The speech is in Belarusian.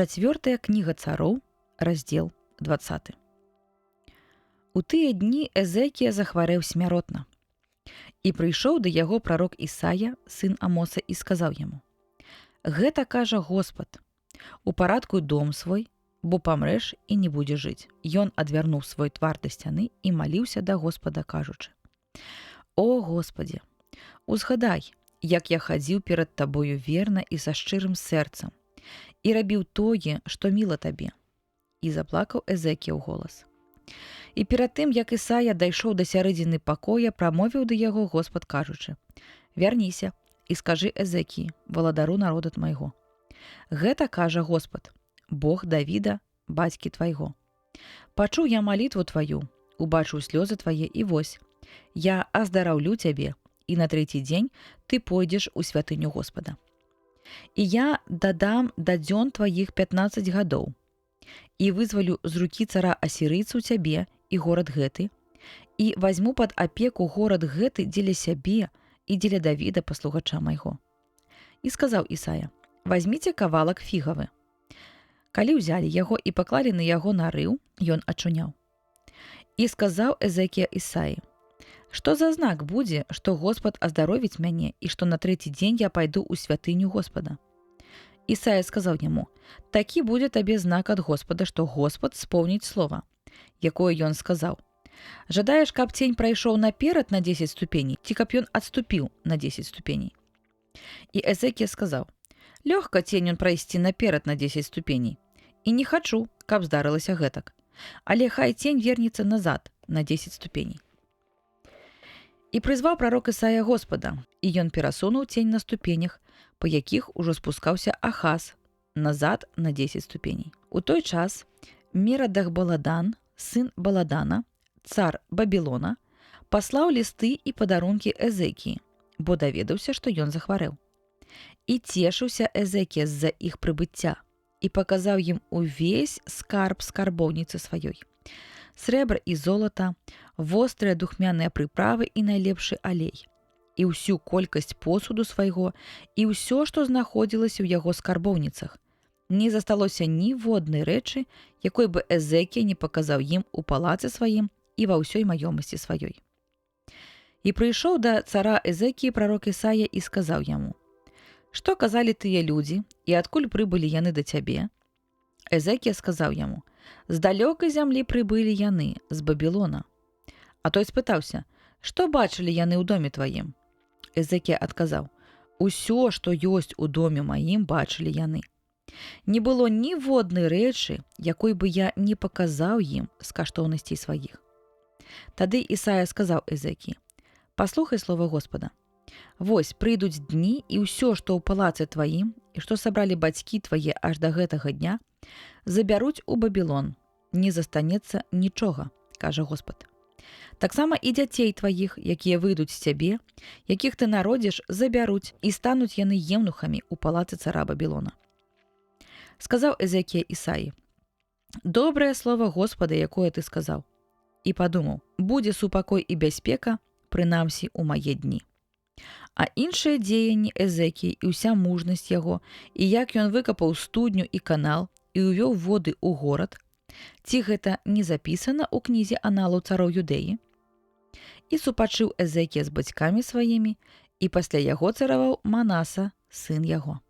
4 кніга цароў, раздзел 20. У тыя дні Эзекія захварэў смяротна. І прыйшоў да яго прарок Ісая, сын Амоса, і сказаў яму: «Гэта кажа Господ, упарадкуй дом свой, бо памрэш і не будзе жыць». Ён адвярнуў свой твар да сцяны і маліўся да Господа, кажучы: «О Господзе, узгадай, як я хадзіў перад табою верна і са шчырым сэрцам, і рабіў тое, што міла табе». І заплакаў Эзекія ў голас. І перад тым, як Ісая дайшоў да сярэдзіны пакоя, прамовіў да яго Господ, кажучы: «Вярніся і скажы Эзекіі, валадару народа майго. Гэта кажа Господ, Бог Давіда, бацькі твайго. Пачуў я малітву тваю, убачыў слёзы твае, і вось, я аздараўлю цябе, і на 3-й дзень ты пойдзеш у святыню Господа. І я дадам да дзён тваіх 15 гадоў, і вызвалю з рукі цара асірыйцаў цябе і горад гэты, і вазьму пад апеку горад гэты дзеля сябе і дзеля Давіда, паслугача майго». І сказаў Ісая: «Вазьміце кавалак фігавы». Калі ўзялі яго і паклалі на яго нарыў, ён ачуняў. І сказаў Эзекія Ісаі: «Што за знак будзе, што Господ аздаровіць мяне, і што на 3-й дзень я пайду ў святыню Господа?» Ісая сказаў яму: «Такі будзе табе знак ад Господа, што Господ споўніць слова, якое ён сказаў. Жадаеш, каб цень прайшоў наперад на 10 ступеней, ці каб ён адступіў на 10 ступеней?» І Эзекія сказаў: «Лёгка цень прайсці наперад на 10 ступеней, і не хачу, каб здарылася гэтак, але хай цень вернецца назад на 10 ступеней». І прызваў прарок Ісая Господа, і ён перасунуў цень на ступенях, па якіх ужо спускаўся Ахаз, назад на 10 ступеней. У той час Мерадах-Баладан, сын Баладана, цар Бабілона, паслаў лісты і падарункі Эзекіі, бо даведаўся, што ён захварэў. І цешыўся Эзекія з-за іх прыбыцця, і паказаў ім увесь скарб скарбоўніцы сваёй: срэбра і золата, вострыя духмяныя прыправы і найлепшы алей, і ўсю колькасць посуду свайго, і ўсё, што знаходзілася ў яго скарбоўніцах. Не засталося ніводнай рэчы, якой бы Эзекія не паказаў ім у палацы сваім і ва ўсёй маёмасці сваёй. І прыйшоў да цара Эзекіі прарок Ісая і сказаў яму: «Што казалі тыя людзі, і адкуль прыбылі яны да цябе?» Эзекія сказаў яму: «З далёкай зямлі прыбылі яны, з Бабілона». А той спытаўся: «Што бачылі яны ў доме тваім?» Эзекія адказаў: «Усё, што ёсць у доме маім, бачылі яны. Не было ніводнай рэчы, якой бы я не паказаў ім з каштоўнасцей сваіх». Тады Ісая сказаў Эзекіі: «Паслухай слова Господа. Вось, прыйдуць дні, і ўсё, што ў палацы тваім, і што сабралі бацькі твае аж да гэтага дня, забяруць у Бабілон. Не застанецца нічога, кажа Господ. Таксама і дзяцей тваіх, якія выйдуць з цябе, якіх ты народзіш, забяруць, і стануць яны еўнухамі ў палацы цара Бабілона». Сказаў Эзекія Ісаі: «Добрае слова Господа, якое ты сказаў». І падумаў: будзе супакой і бяспека, прынамсі, у мае дні. А іншыя дзеянні Эзекіі і ўся мужнасць яго, і як ён выкапаў студню і канал і ўвёў воды ў горад, ці гэта не запісана ў кнізе аналаў цароў Юдэі? І супачыў Эзекія з бацькамі сваімі, і пасля яго цараваў Манаса, сын яго.